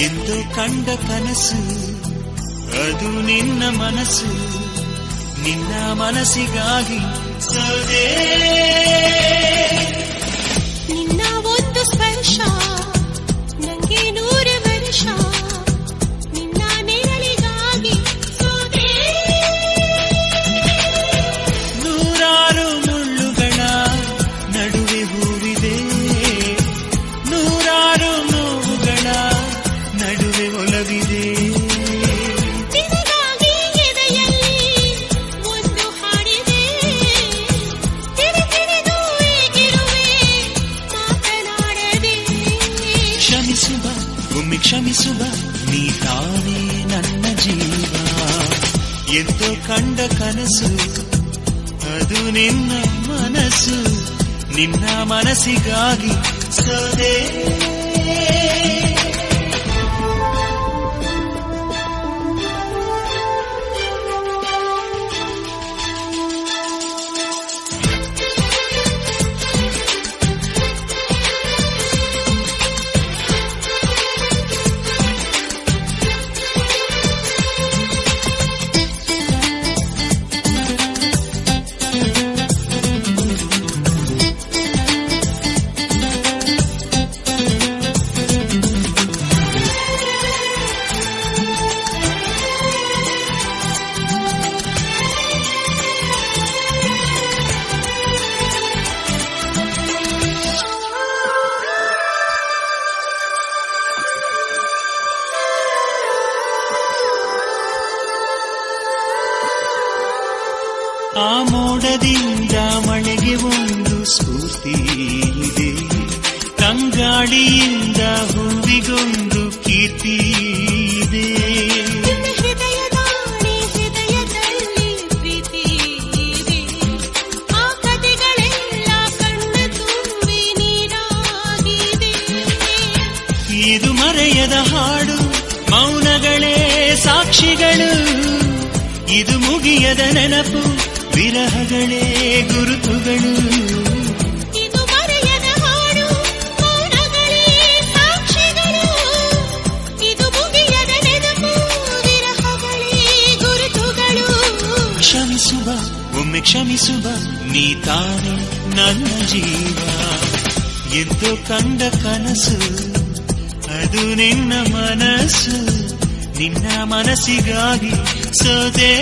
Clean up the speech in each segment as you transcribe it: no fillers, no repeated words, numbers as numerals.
ಎಂದು ಕಂಡ ಕನಸು ಅದು ನಿನ್ನ ಮನಸ್ಸು, ನಿನ್ನ ಮನಸ್ಸಿಗಾಗಿ ಸೋದೆ. ನಿನ್ನ ಒಂದು ಸ್ಪರ್ಶ ನಂಗೆ 100 ವರ್ಷ, ನಿನ್ನ ನೆರಳಿಗಾಗಿ ಸೋದೆ. ನೂರಾರು ಮುಳ್ಳುಗಳ ನಡುವೆ ಹೂವಿದೆ, ನೂರಾರು ನೋವುಗಳ ನಡುವೆ ಒಲವಿದೆ. ನಿನಗಾಗಿ ಎದೆಯಲ್ಲಿ ಒಂದು ಹಾಡಿದೆ, ತಿರುಗಿರಿದು ಏಗಿರುವೆ ಮಾತನಾಡದೆ. ಕ್ಷಮಿಸುವ ಒಮ್ಮೆ ಕ್ಷಮಿಸುವ, ನೀ ತಾನೇ ನನ್ನ ಜೀವ. ಎಂದು ಕಂಡ ಕನಸು ಅದು ನಿನ್ನ ಮನಸ್ಸು, ನಿನ್ನ ಮನಸ್ಸಿಗಾಗಿ ಸೋದೆ. ಆ ಮೋಡದಿಂದ ಮಳೆಗೆ ಒಂದು ಸ್ಫೂರ್ತಿ ಇದೆ, ತಂಗಾಳಿಯಿಂದ ಹೂವಿಗೊಂದು ಕೀರ್ತಿ ಇದೆ. ನಿನ್ನ ಹೃದಯದಾಣೆ ಹೃದಯದಲ್ಲಿ ಪ್ರೀತಿ ಇದೆ, ಆ ಕಥೆಗಳೆಲ್ಲ ಕಣ್ಣ ತುಂಬಿ ನೀರಾಗಿದೆ. ಇದು ಮರೆಯದ ಹಾಡು, ಮೌನಗಳೇ ಸಾಕ್ಷಿಗಳು. ಇದು ಮುಗಿಯದ ನೆನಪು, ವಿರಹಗಳೇ ಗುರುತುಗಳು. ಇದು ಮರೆಯದ ಹಾಡು, ಮೌನಗಳೇ ಸಾಕ್ಷಿಗಳು. ಇದು ಮುಗಿಯದ ನೆನಪು, ವಿರಹಗಳೇ ಗುರುತುಗಳು. ಕ್ಷಮಿಸುವ ಒಮ್ಮೆ ಕ್ಷಮಿಸುವ, ನೀ ತಾನೇ ನನ್ನ ಜೀವ. ಎಂದು ಕಂಡ ಕನಸು ಅದು ನಿನ್ನ ಮನಸ್ಸು, ನಿನ್ನ ಮನಸ್ಸಿಗಾಗಿ ಸೋದೆ.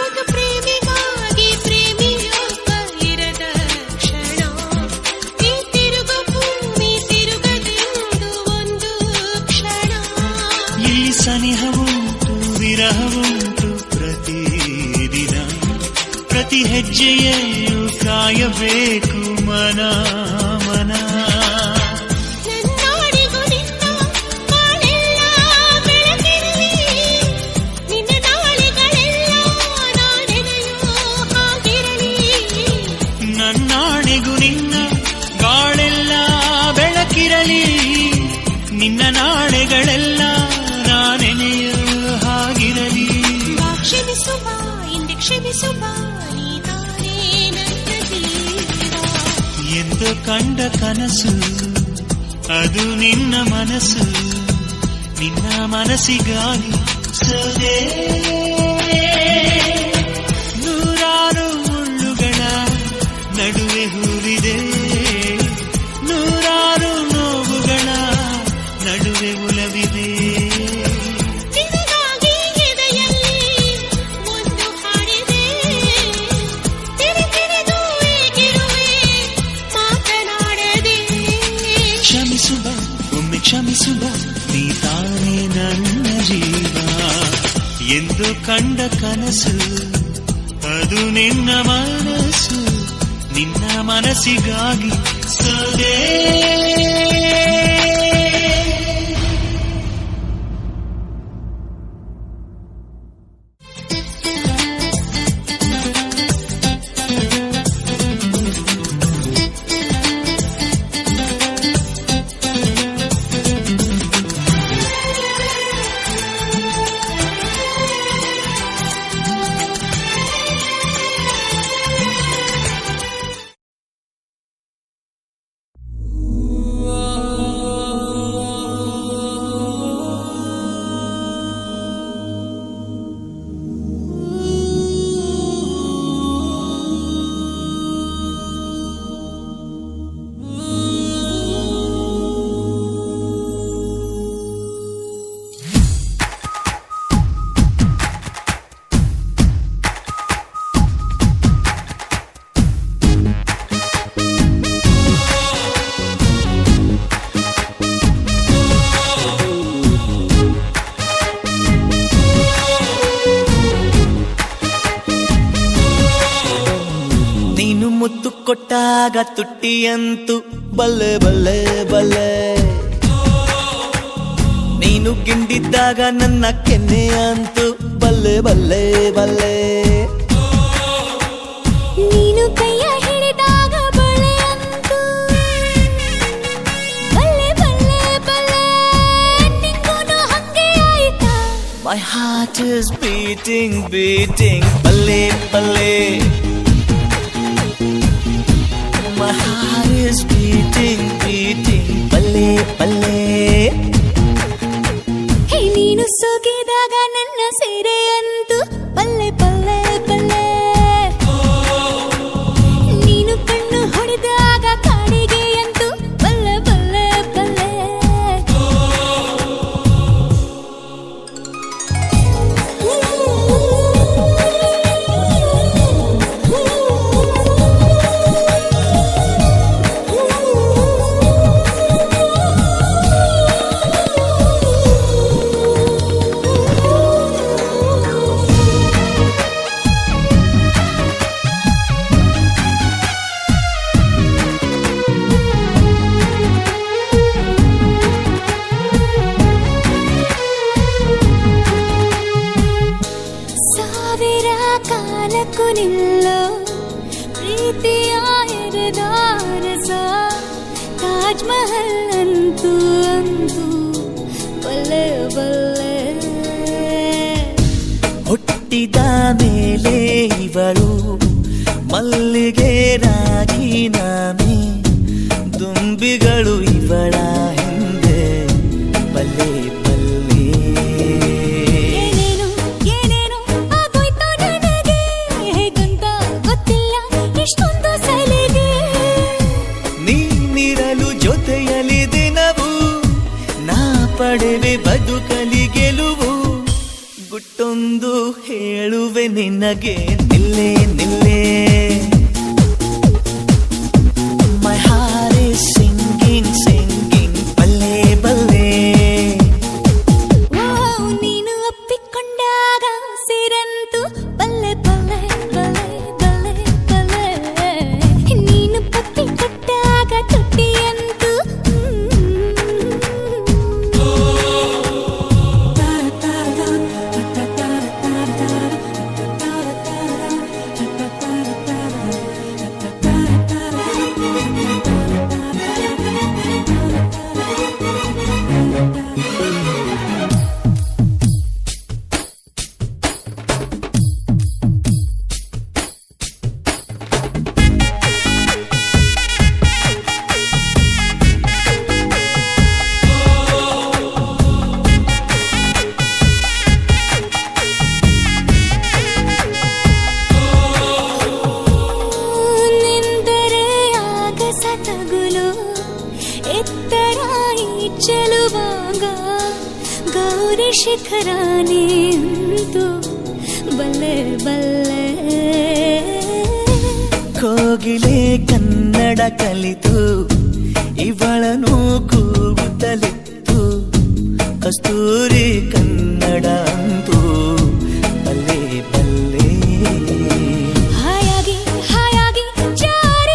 ಒಂದು ಪ್ರೇಮಿಗಾಗಿ ಪ್ರೇಮಿಯೊಬ್ಬ ಇರದ ಕ್ಷಣ, ಈ ತಿರುಗು ಭೂಮಿ ತಿರುಗದೆಂದು ಒಂದು ಕ್ಷಣ. ಇಲ್ಲಿ ಸನಿಹವುಂಟು ವಿರಹವುಂಟು ಪ್ರತಿದಿನ, ಪ್ರತಿ ಹೆಜ್ಜೆಯಲ್ಲೂ ಕಾಯಬೇಕು ಮನ ಮನ. ನನ್ನಾಡಿಗೂ ನಿನ್ನ ಬಾಳೆಲ್ಲ ಬೆಳಕಿರಲಿ, ನಿನ್ನ ನಾಳೆಗಳೆಲ್ಲ ನಾನೆನೆಯೋ ಹಾಗಿರಲಿ. ನನ್ನಾಣೆಗೂ ನಿನ್ನ ಬಾಳೆಲ್ಲ ಬೆಳಕಿರಲಿ, ನಿನ್ನ ನಾಳೆಗಳೆಲ್ಲ ನಾನೆನೆಯೋ ಹಾಗಿರಲಿ. ಬಾ ಕ್ಷಮಿಸುವ ಇಂದೆ ಕ್ಷಮಿಸುವ, ನೀ ತಾನೇ ನನ್ನ ಜೀವ. ಎಂದು ಕಂಡ ಕನಸು ಅದು ನಿನ್ನ ಮನಸ್ಸು, ನಿನ್ನ ಮನಸ್ಸಿಗಾಗಿ ಸೋದೆ. ನೂರಾರು ಮುಳ್ಳುಗಳ ನಡುವೆ ಹೂವಿದೆ, ನೂರಾರು ನೋವುಗಳ ನಡುವೆ ಒಲವಿದೆ. ನಿನಗಾಗಿ ಎದೆಯಲ್ಲಿ ಒಂದು ಹಾಡಿದೆ, ತಿರುಗಿರಿದು ಏಗಿರುವೆ ಮಾತನಾಡದೆ. ಕ್ಷಮಿಸುವ ಒಮ್ಮೆ ಕ್ಷಮಿಸುವ, ನೀ ತಾನೇ ನನ್ನ ಜೀವ. ಎಂದು ಕಂಡ ಕನಸು ಅದು ನಿನ್ನ ಮನಸ್ಸು, ನಿನ್ನ ಮನಸ್ಸಿಗಾಗಿ ಸೋದೆ. ಮುತ್ತು ಕೊಟ್ಟಾಗ ತುಟ್ಟಿಯಂತು ಬಲ್ಲೆ ಬಲ್ಲೆ ಬಲ್ಲೆ, ನೀನು ಗಿಂಡಿದ್ದಾಗ ನನ್ನ ಕೆನ್ನೆಯಂತು ಬಲ್ಲೆ ಬಲ್ಲೆ ಬಲ್ಲೆ, ನೀನು ಕೈಯ ಹಿಡಿದಾಗ ಬಳೆ ಅಂತು ಬಲ್ಲೆ ಬಲ್ಲೆ ಬಲ್ಲೆ, ನಿಂಗೂನು ಹಂಗೆ ಆಯ್ತಾ? My heart is beating beating ಬಲ್ಲೆ ಬಲ್ಲೆ, my heart is beating beating ಬಲ್ಲೆ ಬಲ್ಲೆ. ಹೇ ನೀನು ಸೋಕಿದಾಗ ನನ್ನ ಸೀರೆ ಅಂತು ಬಲ್ಲೆ ಬಲ್ಲೆ ಬಲ್ಲೆ, ನೀನು ಕಣ್ಣು ಹೊಡೆದಾಗ ಕಾಡಿಗೆ ಅಂತು ಬಲ್ಲೆ ಬಲ್ಲೆ ಬಲ್ಲೆ. ಸಾವಿರ ಕಾಲಕ್ಕೂ ನಿಲ್ಲೋ ಪ್ರೀತಿಯ ಎರೆದಾರಸ, ತಾಜ್ ಮಹಲ್ ಅಂತೂ ಅಂತೂ ಬಲ್ಲೆ ಬಲ್ಲೆ. ಹುಟ್ಟಿದ ಮೇಲೆ ಇವಳು ಮಲ್ಲಿಗೆ ರಾಜೀನಾಮೆ, ದುಂಬಿಗಳು ಇವಳ ಹಿಂದೆ ಬಲ್ಲೆ ಬಲ್ಲೆ. ಏನೇನು ಏನೇನು ಆಗೋಯ್ತು ನನಗೆ, ಹೇಗಂತ ಗೊತ್ತಿಲ್ಲ ಇಷ್ಟೊಂದು ಸಲಿಗೆ. ನೀನಿರಲು ಜೊತೆಯಲ್ಲಿ ದಿನವು ನಾ ಪಡೆವೆ ಬದುಕಲಿ ಗೆಲುವು, ಗುಟ್ಟೊಂದು ಹೇಳುವೆ ನಿನಗೆ ನಿಲ್ಲೆ ನಿಲ್ಲೆ. My heart is singing singing ಬಲ್ಲೆ ಬಲ್ಲೆ. ಓ ನೀನು ಒಪ್ಪಿಕೊಂಡಾಗ ಸಿರಂತು ಬಲ್ಲೆ ಬಲ್ಲೆ ಬಲ್ಲೆ ಬಲ್ಲೆ ಬಲ್ಲೆ, ನೀನು ಪಪ್ಪಿ ಕೊಟ್ಟಾಗ ತುಟ್ಟಿಯಂತು ನಿಂದರೆ ಆಗಸ ತಗುಲು ಎತ್ತರ ಈ ಚೆಲುವಾಗ, ಗೌರಿ ಶಿಖರಾನೇ ಅಂತು ಬಲ್ಲೆ ಬಲ್ಲೆ. ಕೋಗಿಲೆ ಕನ್ನಡ ಕಲಿತು ಇವಳನು ಕೂಗುತ್ತಲಿತ್ತು, ಕಸ್ತೂರಿ ಕನ್ನಡ ಅಂತೂ ಬಲ್ಲೆ ಬಲ್ಲೆ. ಹಾಯಾಗಿ ಹಾಯಾಗಿ ಜಾರಿ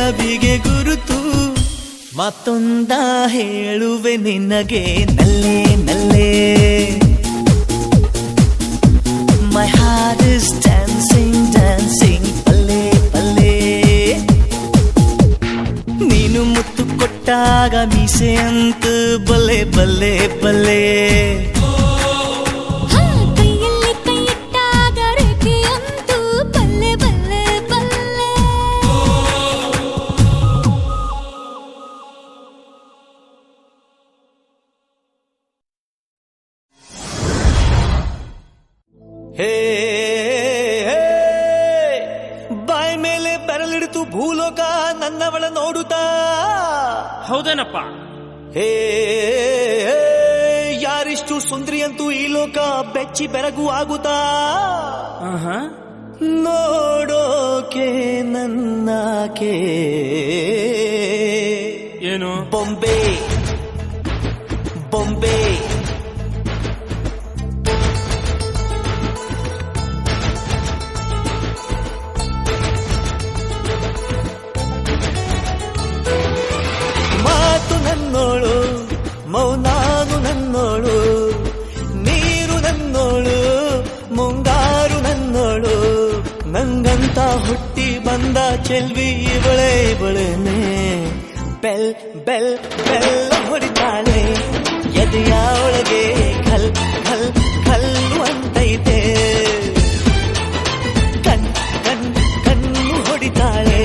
ಒಲವಿಗೆ ಗುರುತು ಮತ್ತೊಂದ ಹೇಳುವೆ ನಿನಗೆ ನಲ್ಲೇ ನಲ್ಲೇ My heart is dancing, dancing ಪಲ್ಲೆ ಪಲ್ಲೆ ನೀನು ಮುತ್ತು ಕೊಟ್ಟಾಗ ಮೀಸೆ ಅಂತ ಬಲ್ಲೆ ಬಲ್ಲೆ ಬಲ್ಲೆ ಹಾ, ಕೈಯಲ್ಲಿ ಕೈ ಇಟ್ಟಾಗ ರೇಖೆಯಂತೂ ಬಲ್ಲೆ ಬಲ್ಲೆ ಬಲ್ಲೆ. ಹೇ ಬಾಯ್ ಮೇಲೆ ಬೆರಳಿಡಿತು ಭೂಲೋಕ ನನ್ನವಳ ನೋಡುತ್ತಾ ಹೌದೇನಪ್ಪ. ಹೇ ಯಾರಿಷ್ಟು ಸುಂದರಿ ಅಂತೂ ಈ ಲೋಕ ಬೆಚ್ಚಿ ಬೆರಗು ಆಗುತ್ತಾ ನೋಡೋಕೆ ನನ್ನಕೆ ಏನು ಬೊಂಬೆ ಬೊಂಬೆ ಮಾತು ನನ್ನೋಳು ಮೌನಾನು ನನ್ನೋಳು ನೀರು ನನ್ನೋಳು ಮುಂಗಾರು ನನ್ನೋಳು ನಂಗಂತ ಹುಟ್ಟಿ ಬಂದ ಚೆಲ್ವಿ ಇವಳೆ ಇವಳನೆ ಬೆಲ್ ಬೆಲ್ ಬೆಲ್ಲ ಹೊಡಿತಾಳೆ ಎದೆಯ ಒಳಗೆ ಖಲ್ ಖಲ್ ಖಲ್ಲು ಅಂತೈತೆ ಕಣ್ ಕಣ್ ಕಣ್ಣು ಹೊಡಿತಾಳೆ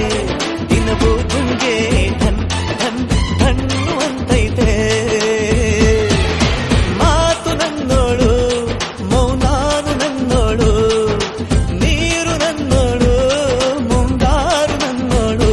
ದಿನವೂ ಗುಂಗೆ ಧನ್ ಧನ್ ಧಣ್ಣು ಅಂತೈತೆ ಮಾತು ನನ್ನೋಳು ಮೌನಾನು ನನ್ನೋಳು ನೀರು ನನ್ನೋಳು ಮುಂಗಾರು ನನ್ನೋಳು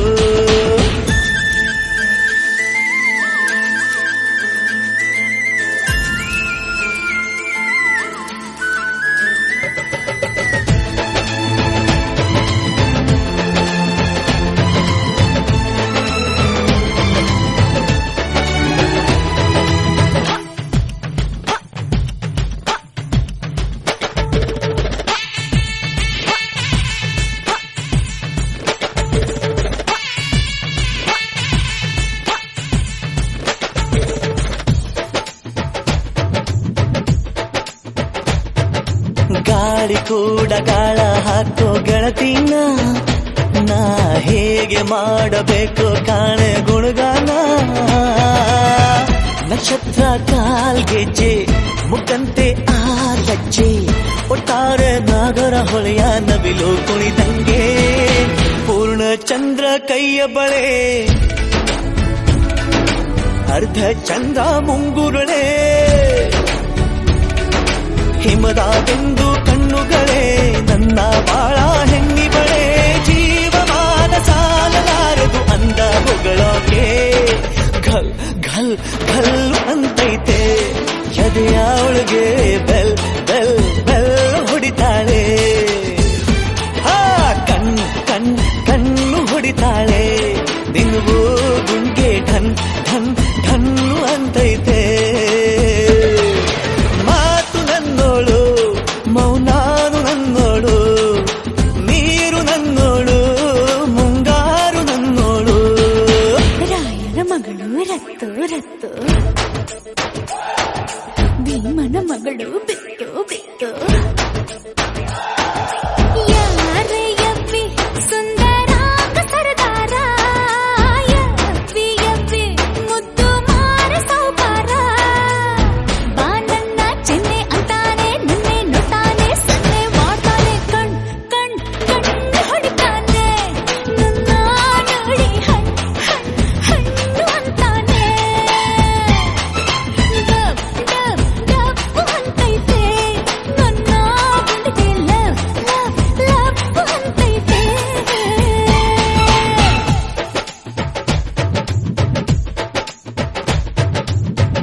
ಗಾಳಿ ಕೂಡ ಗಾಳ ಹಾಕೋ ಗೆಳತಿನ ನಾ ಹೇಗೆ ಮಾಡಬೇಕು ಕಾಣೆ ಗುಣಗಾನ ನಕ್ಷತ್ರ ಕಾಲ್ಗೆಜ್ಜೆ ಮುಖಂತೆ ಆ ಲಜ್ಜೆ ಒಟ್ಟಾರೆ ನಾಗರ ಹೊಳೆಯ ನವಿಲು ಕುಣಿದಂಗೆ ಪೂರ್ಣ ಚಂದ್ರ ಕೈಯ ಬಳೆ ಅರ್ಧ ಚಂದ್ರ ಮುಂಗುರುಳೆ ಹಿಮದ ಬಿಂದು ಕಣ್ಣುಗಳೇ ನನ್ನ ಬಾಳ ಹೆಣ್ಣಿಬಳೆ ಜೀವಮಾನ ಸಾಲಲಾರದು ಅಂದ ಹೊಗಳೋಕೆ ಘಲ್ ಘಲ್ ಘಲ್ಲು ಅಂತೈತೆ ಎದೆಯ ಒಳಗೆ ಬೆಲ್ ಬೆಲ್ ಬೆಲ್ ಹೊಡಿತಾಳೆ ಹಾ ಕಣ್ ಕಣ್ ಕಣ್ಣು ಹೊಡಿತಾಳೆ ದಿನವೂ ಗುಂಗೆ ಢನ್ ಢನ್ ಢನ್ನು ಅಂತೈತೆ ಮಾತು ನನ್ನೋಳು ಮೌನಾನು ನನ್ನೋಳು ನೀರು ನನ್ನೋಳು ಮುಂಗಾರು ನನ್ನೋಳು ರಾಯನ ಮಗಳು ರತ್ತು ರತ್ತು ಭೀಮನ ಮಗಳು ಬಿತ್ತು ಬಿತ್ತು ಯಾರೇ ಯಪ್ಪಿ ಸುಂದರಾಂಗ ಸರದಾರ ಯಪ್ಪಿ ಯಪ್ಪಿ ಮುದ್ದು ಮಾರ ಸೌಕಾರ ಬಾ ನನ್ನ ಚೆನ್ನೆ ಅಂತಾನೆ ನಿನ್ನೆ ನೋಡ್ತಾನೆ ಸನ್ನೆ ಮಾಡ್ತಾನೆ ಕಣ್ ಕಣ್ ಕಣ್ಣು ಹೊಡಿತಾನೆ ನನ್ನ ನೋಡಿ ಹಣ್ ಹಣ್ ಹಣ್ಣು ಅಂತಾನೆ ಡಬ್ ಡಬ್ ಡಬ್ಬು ಅಂತೈತೆ ನನ್ನ ಗುಂಡಿಗೆ ಲವ್ ಲವ್ ಲವ್ ಅಂತೈತೆ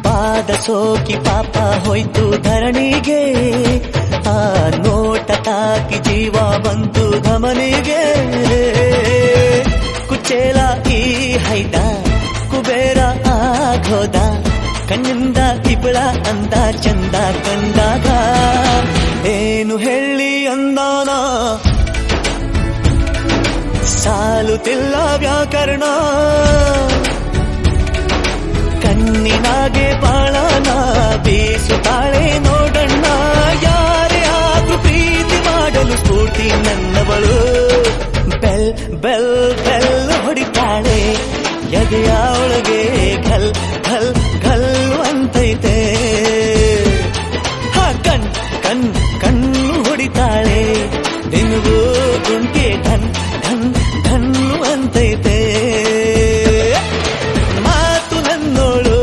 ಪಾದ ಸೋಕಿ ಪಾಪ ಹೋಯ್ತು ಧರಣಿಗೆ ಆ ನೋಟ ತಾಕಿ ಜೀವ ಬಂತು ಧಮನಿಗೆ ಕುಚೇಲ ಈ ಹೈದ ಕುಬೇರ ಆಗೋದ ಕಣ್ಣಿಂದ ತಿಬಳ ಅಂದ ಚಂದ ಕಂಡಾಗ ಏನು ಹೇಳಿ ಅಂದಾನ ಸಾಲ ಸಾಲುತ್ತಿಲ್ಲ ವ್ಯಾಕರಣ ಕಣ್ಣಿನಾಗೆ ಬಾಳನ ಬೀಸುತ್ತಾಳೆ ನೋಡಣ್ಣ ಯಾರೇ ಆದ್ರೂ ಪ್ರೀತಿ ಮಾಡಲು ಸ್ಫೂರ್ತಿ ನನ್ನವಳು ಬೆಲ್ ಬೆಲ್ ಬೆಲ್ ಹೊಡಿತಾಳೆ ಎದೆಯ ಒಳಗೆ ಘಲ್ ಘಲ್ ಘಲ್ ಅಂತೈತೆ ಕಣ್ ಕಣ್ ಕಣ್ಣು ಹೊಡಿತಾಳೆ ನಿನಗೂ ಗುಂಟೆ ಧನ್ ಧನ್ ಧನ್ನು ಅಂತೈತೆ ಮಾತು ನನ್ನೋಳು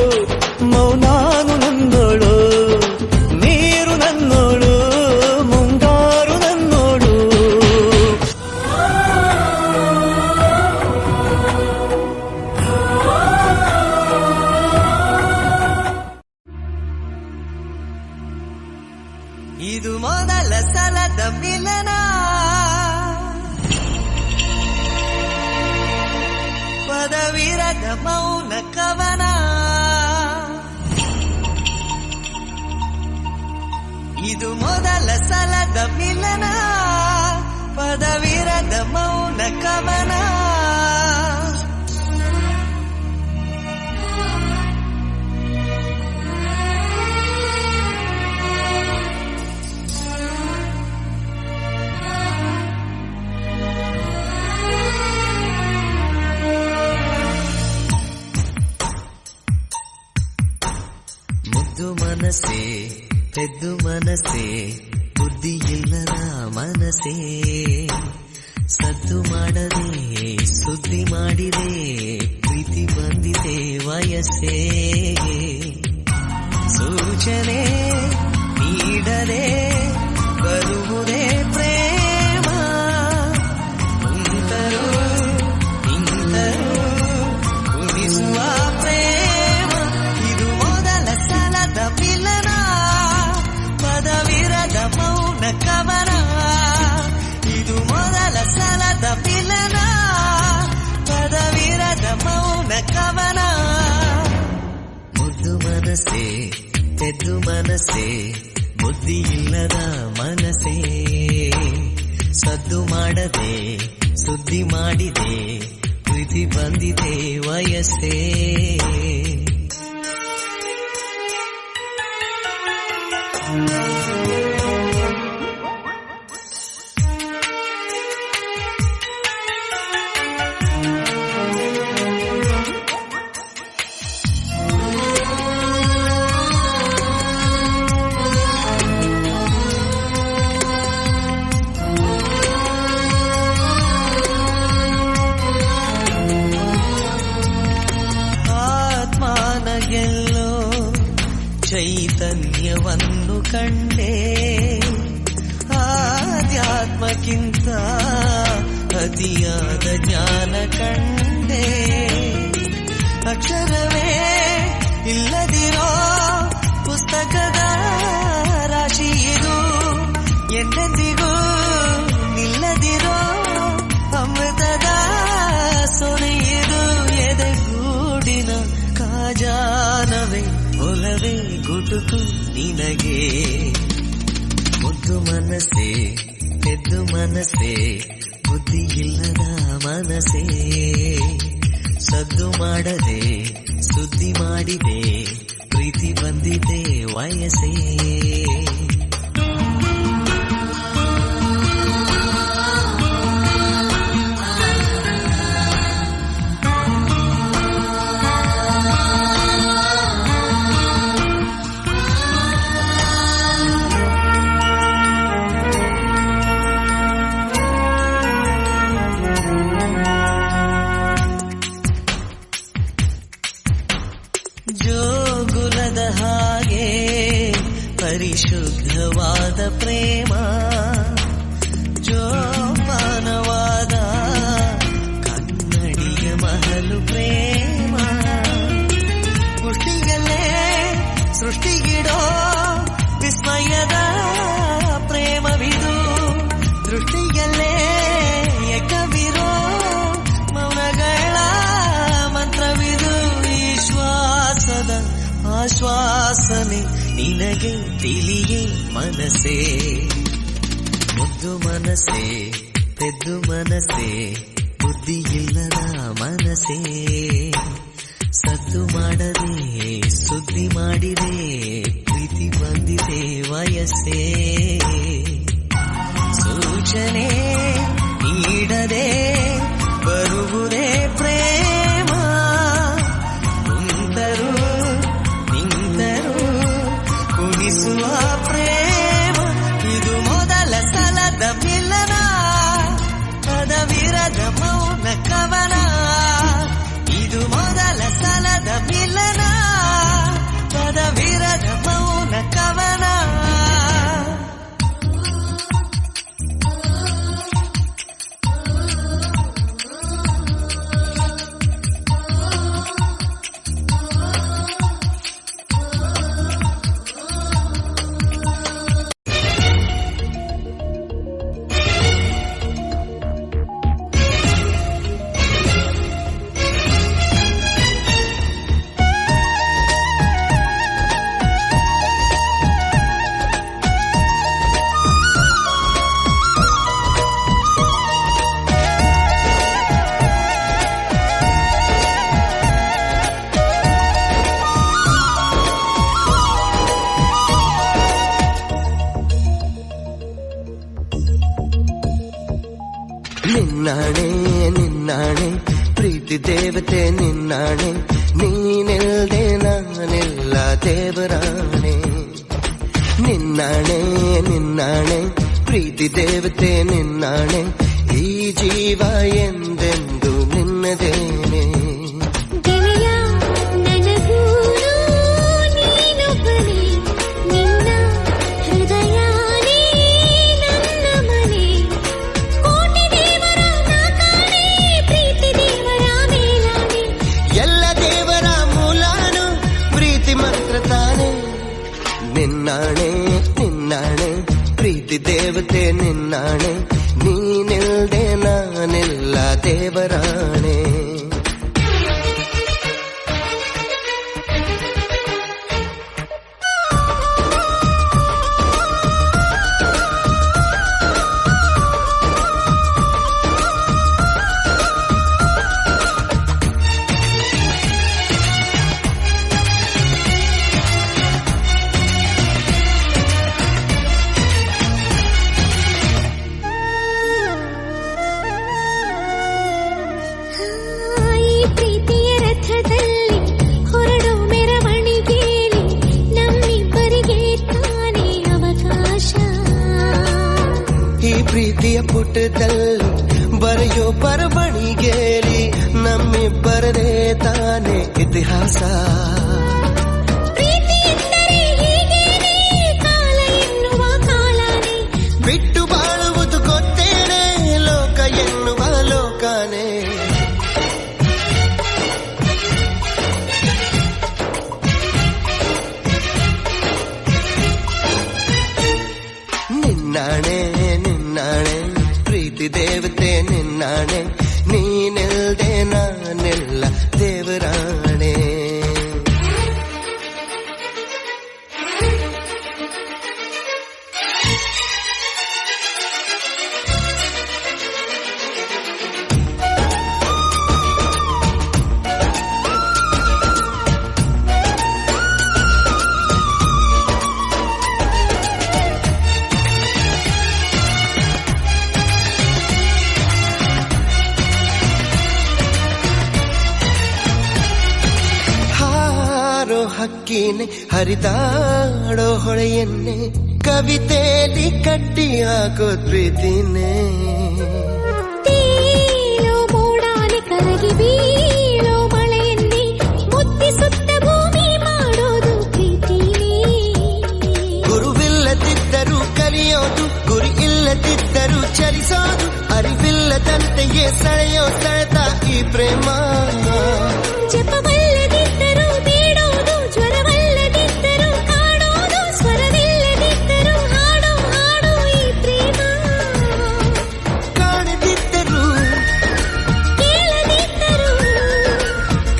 ಮೌನಾನು ನನ್ನೋಳು ನೀರು ನನ್ನೋಳು ಮುಂಗಾರು ನನ್ನೋಳು ಇದು ಮೊದಲ ಸಲದ ಮಿಲನ ಪದವಿರದ ಮೌನ ಕವನ ಇದು ಮೊದಲ ಸಲದ ಮಿಲನ ಪದವಿರದ ಮೌನ ಕವನ ಮುದ್ದು ಮನಸ್ಸೇ ಪೆದ್ದು ಮನಸ್ಸೇ ಬುದ್ಧಿ ಇಲ್ಲದ ಮನಸ್ಸೇ ಸದ್ದು ಮಾಡದೆ ಸುದ್ದಿ ಮಾಡಿದೆ ಪ್ರೀತಿ ಬಂದಿದೆ ವಯಸ್ಸೇ ಸೂಚನೆ ನೀಡದೆ ಬರುವುದೇ ಪ್ರೇಮ ನಿಂತರು ನಿಂತರು ಉಳಿಸುವ ಪ್ರೇಮ ಇದು ಮೊದಲ ಸಲದ ಮಿಲನ ಪದವಿರದ ಮೌನ ಕವನ ಇದು ಮೊದಲ ಸಲದ ಮಿಲನ ಪದವಿರದ ಮೌನ ಕವನ ಮುದ್ದು ಮನಸ್ಸೇ ತೆದ್ದು ಮನಸ್ಸೇ ಬುದ್ಧಿ ಇಲ್ಲದ ಮನಸ್ಸೇ ಸದ್ದು ಮಾಡದೆ ಸುದ್ದಿ ಮಾಡಿದೆ ಪ್ರೀತಿ ಬಂದಿದೆ ವಯಸ್ಸೇ ಗೆಲ್ಲೋ ಚೈತನ್ಯವನ್ನು ಕಂಡೆ ಆಧ್ಯಾತ್ಮಕ್ಕಿಂತ ಅತಿಯಾದ ಜ್ಞಾನ ಕಂಡೆ ಅಕ್ಷರವೇ ಇಲ್ಲದಿರೋ ಪುಸ್ತಕದ ರಾಶಿ ಇದು ಎಂದೆಂದಿಗೂ ನಿಲ್ಲದಿರೋ ಅಮೃತದ ಸೊನೆಯಿದು ಎದೆಗೂಡಿನ ಕಾಜಾನವೇ ಒಲವೇ ಗುಟುಕು ನಿನಗೆ ಮುದ್ದು ಮನಸ್ಸೇ ಎದ್ದು ಮನಸ್ಸೇ ಬುದ್ಧಿ ಇಲ್ಲದ ಮನಸ್ಸೇ ಸದ್ದು ಮಾಡದೆ ಸುದ್ದಿ ಮಾಡಿದೆ ಪ್ರೀತಿ ಬಂದಿದೆ ವಯಸ್ಸೇ ಜೋಗುಲದ ಹಾಗೆ ಪರಿಶುದ್ಧವಾದ ಪ್ರೇಮ ಜೋಪಾನವಾದ ಕನ್ನಡಿಯ ಮಹಲು ಪ್ರೇಮ ಹುಟ್ಟಿಗಲ್ಲೇ ಸೃಷ್ಟಿಗಿಡೋ ವಿಸ್ಮಯದ ಪ್ರೇಮವಿದು ದೃಷ್ಟಿಯಲ್ಲೇ ಏಕವಿರೋ ಮೌನಗಳ ಮಂತ್ರವಿದು ವಿಶ್ವಾಸದ ಆಶ್ವಾಸನೆ ನಿನಗೆ ತಿಳಿಯೇ ಮನಸ್ಸೇ ಮುದ್ದು ಮನಸ್ಸೇ ಪೆದ್ದು ಮನಸ್ಸೇ ಬುದ್ಧಿ ಬುದ್ಧಿಯಿಲ್ಲದ ಮನಸೇ ಸದ್ದು ಮಾಡದೆ ಸುದ್ದಿ ಮಾಡಿದೆ ಪ್ರೀತಿ ಬಂದಿದೆ ವಯಸ್ಸೇ ಸೂಚನೆ ನೀಡದೆ ಬರುವುದೇ ಪ್ರೇಮ ಕುಂತರು ನಿಂತರು ಕುಣಿಸುವ ಪ್ರೇಮ ಇದು ಮೊದಲ ಸಲದ ಮಿಲನ ಪದವಿರದ ಮೌನ ಕವನ ಇದು ಮೊದಲ ಸಲದ ಮಿಲನ ಪದವಿರದ ಮೌನ ಕವನ ನಿನ್ನಾಣೆ ನಿನ್ನಾಣೆ ಪ್ರೀತಿ ದೇವತೆ ನಿನ್ನಾಣೆ ನೀನಿಲ್ದೆ ನಾನೆಲ್ಲ ದೇವರಾಣೆ ನಿನ್ನಾಣೆ ನಿನ್ನಾಣೆ ಪ್ರೀತಿ ದೇವತೆ ನಿನ್ನಾಣೆ ಈ ಜೀವ ಎಂದೆಂದು ನಿನ್ನದೇನೆ ನಿನ್ನಾಣೆ ನಿನ್ನಾಣೆ ಪ್ರೀತಿ ದೇವತೆ ನಿನ್ನಾಣೆ ನೀನಿಲ್ದೆ ನಾನೆಲ್ಲ ದೇವರಾಣೆ ಪ್ರೀತಿಯ ಪುಟದಲ್ಲಿ ಬರೆಯೋ ಬರವಣಿಗೆಯಲ್ಲಿ ನಮ್ಮಿಬ್ಬರದೇ ತಾನೇ ಇತಿಹಾಸ ಬಿಟ್ಟು ಬಾಳುವುದು ಗೊತ್ತೇನೆ ಲೋಕ ಎನ್ನುವ ಲೋಕನೇ ನಿನ್ನಾಣೆ ನಿನ್ನಾಣೆ ಪ್ರೀತಿ ದೇವತೆ ನಿನ್ನಾಣೆ ನೀನಿಲ್ದೆ ನಾನೆಲ್ಲ ದೇವರಾಣೆ ಹಕ್ಕಿನೆ ಹರಿದಾಡೋ ಹೊಳೆಯನ್ನೇ ಕವಿತೆಯಲ್ಲಿ ಕಟ್ಟಿ ಹಾಕೋ ಪ್ರೀತಿನೇ ಮೋಡಾನೆ ಕರಗಿ ಬೀಳೋ ಮಳೆಯನ್ನೇ ಮುತ್ತಿಸುತ್ತ ಭೂಮಿ ಮಾಡೋದು ಪ್ರೀತಿನೇ ಗುರುವಿಲ್ಲದಿದ್ದರೂ ಕಲಿಯೋದು ಗುರಿ ಇಲ್ಲದಿದ್ದರೂ ಚಲಿಸೋದು ಅರಿವಿಲ್ಲದಂತೆಯೇ ಸೆಳೆಯೋ ಸೆಳೆತ ಈ ಪ್ರೇಮ ಜಪವಲ್ಲದಿದ್ದರೂ ಬೇಡೋದು ಜ್ವರವಲ್ಲದಿದ್ದರೂ ಕಾಣೋದು ಸ್ವರವಿಲ್ಲದಿದ್ದರೂ ಹಾಡೋ ಹಾಡೋ ಈ ಪ್ರೇಮ ಕಾಣದಿದ್ದರೂ ಕೇಳದಿದ್ದರೂ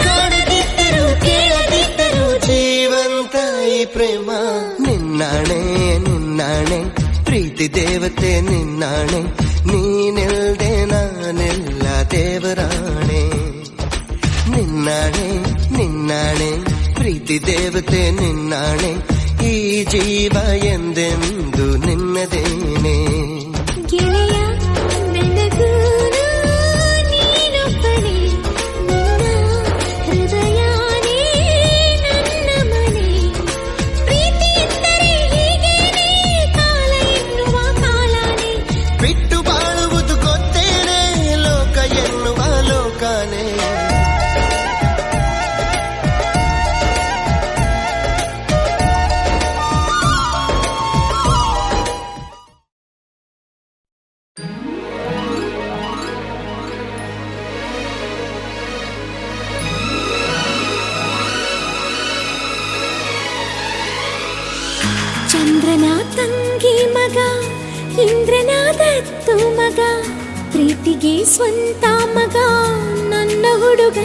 ಕಾಣದಿದ್ದರೂ ಕೇಳದಿದ್ದರೂ ಜೀವಂತ ಈ ಪ್ರೇಮ ನಿನ್ನಾಣೆ ನಿನ್ನಾಣೆ ಪ್ರೀತಿ ದೇವತೆ ನಿನ್ನಾಣೆ ನೀನಿಲ್ದೆ ನಾನೆಲ್ಲ ದೇವ ದೇವರಾಣೆ ನಿನ್ನಾಣೆ ನಿನ್ನಾಣೆ ಪ್ರೀತಿ ದೇವತೆ ನಿನ್ನಾಣೆ ಈ ಜೀವ ಎಂದೆಂದು ನಿನ್ನದೇನೆ ಗೆಳೆಯ ಬೆಳಗೂನು ನೀನೊಬ್ಬನೇ ನಿನ್ನ ಹೃದಯನೇ ನನ್ನ ಮನೆ ಪ್ರೀತಿ ಎಂದರೆ ಹೀಗೇನೆ ಕಾಲ ಎನ್ನುವ ಕಾಲನೇ ಬಿಟ್ಟು ಬಾಳುವುದು ಗೊತ್ತೇನೆ ಲೋಕ ಎನ್ನುವ ಲೋಕನೇ ಚಂದ್ರನ ತಂಗಿ ಮಗ ಇಂದ್ರನ ದತ್ತು ಮಗ ಪ್ರೀತಿಗೆ ಸ್ವಂತ ಮಗ ನನ್ನ ಹುಡುಗ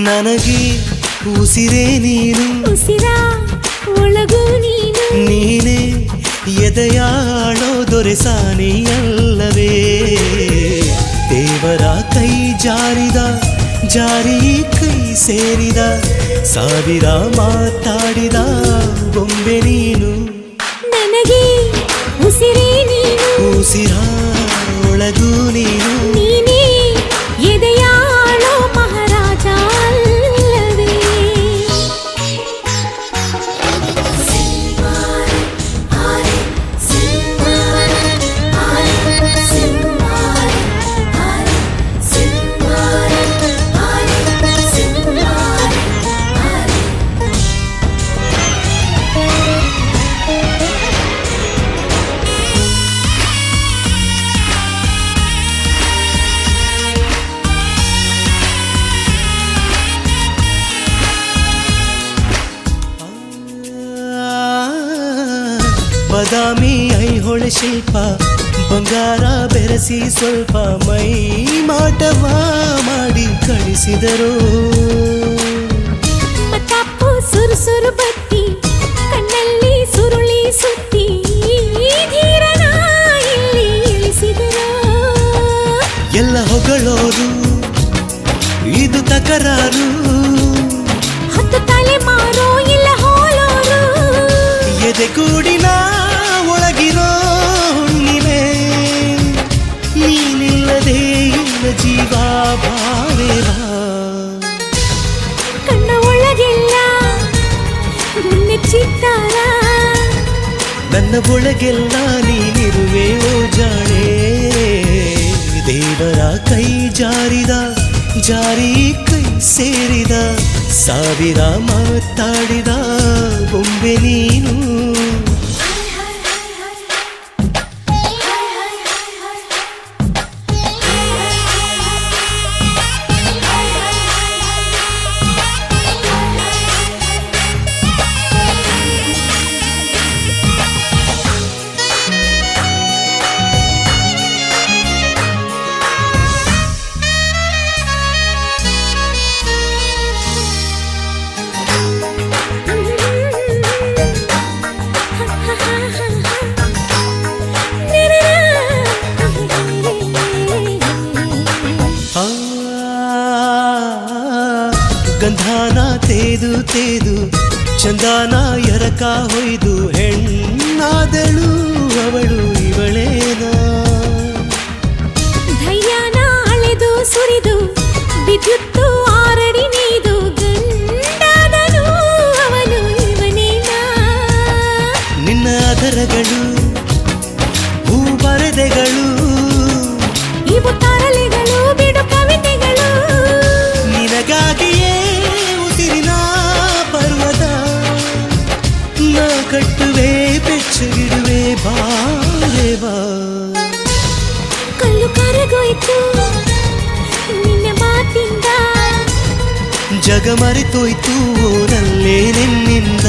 ನನಗೆ ಉಸಿರೇ ನೀನು ಉಸಿರ ಒಳಗು ನೀನು ನೀನೇ ಎದೆಯಾಳೋ ದೊರೆಸಾನಿಯಲ್ಲವೇ ದೇವರ ಕೈ ಜಾರಿದ ಜಾರಿ ಕೈ ಸೇರಿದ ಸಾವಿರ ಮಾತಾಡಿದ ಬೊಂಬೆ ನೀನು ನನಗೆ ಉಸಿರೇ ನೀನು ಉಸಿರ ಒಳಗೂ ನೀನು ನೀನೇ ಎದೆಯಾಳೋ ಮಹಾರಾಜ ಅಲ್ಲವೇ ಬಾದಾಮಿ ಐಹೊಳೆ ಶಿಲ್ಪ ಬಂಗಾರ ಬೆರೆಸಿ ಸ್ವಲ್ಪ ಮೈ ಮಾಟವ ಮಾಡಿ ಕಳಿಸಿದರು ಮತ್ತಪ್ಪು ಸುರು ಬತ್ತಿ ಕಣ್ಣಲ್ಲಿ ಸುರುಳಿ ಸುತ್ತಿ ಧೀರನ ಇಲ್ಲಿ ಇಳಿಸಿದರು ಎಲ್ಲ ಹೊಗಳೋರು ಇದು ತಕರಾರು ಹತ್ತು ತಲೆಮಾರೋ ಇಲ್ಲ ಹೋಲೋರು ಎದೆಗೂಡಿನ ಒಳಗಿರೋ ಹುಣ್ಣಿಮೆ ನೀನಿಲ್ಲದೆ ಇಲ್ಲ ಜೀವ ಭಾವೇವಾ ಕಣ್ಣ ಒಳಗೆಲ್ಲ ಗುಣ್ಣೆ ಚಿತ್ತಾರ ನನ್ನ ಒಳಗೆಲ್ಲ ನೀನಿರುವೆ ಓ ಜಾಣೆ ದೇವರ ಕೈ ಜಾರಿದ ಜಾರಿ ಕೈ ಸೇರಿದ ಸಾವಿರ ಮಾತಾಡಿದ ಬೊಂಬೆ ನೀನು ಗಂಧಾನ ತೇದು ತೇದು ಚಂದಾನ ಎರಕ ಹೊಯ್ದು ಹೆಣ್ಣಾದಳು ಅವಳು ಇವಳೇನ ಧೈರ್ಯನ ಅಳೆದು ಸುರಿದು ವಿದ್ಯುತ್ತು ಆರಡಿ ನೀದು ಗಂಡಾದನು ಅವನು ಇವನೇನಾ ನಿನ್ನ ಅದರಗಳು ಹೂ ಬರೆದೆಗಳು ಇವು ತರಲೆಗಳು ಬಿಡು ಕವಿತೆಗಳು ನಿನಗಾಗಿಯೇ ಉಸಿರಿನ ಪರ್ವತ ನಾ ಕಟ್ಟುವೆ ಬೆಚ್ಚಗಿಡುವೆ ಬಾರೆ ಬಾ ಕಲ್ಲು ಕರಗೋಯ್ತು ನಿನ್ನ ಮಾತಿಂದ ಜಗ ಮರೆತೋಯ್ತು ಓರಲ್ಲೇ ನಿನ್ನಿಂದ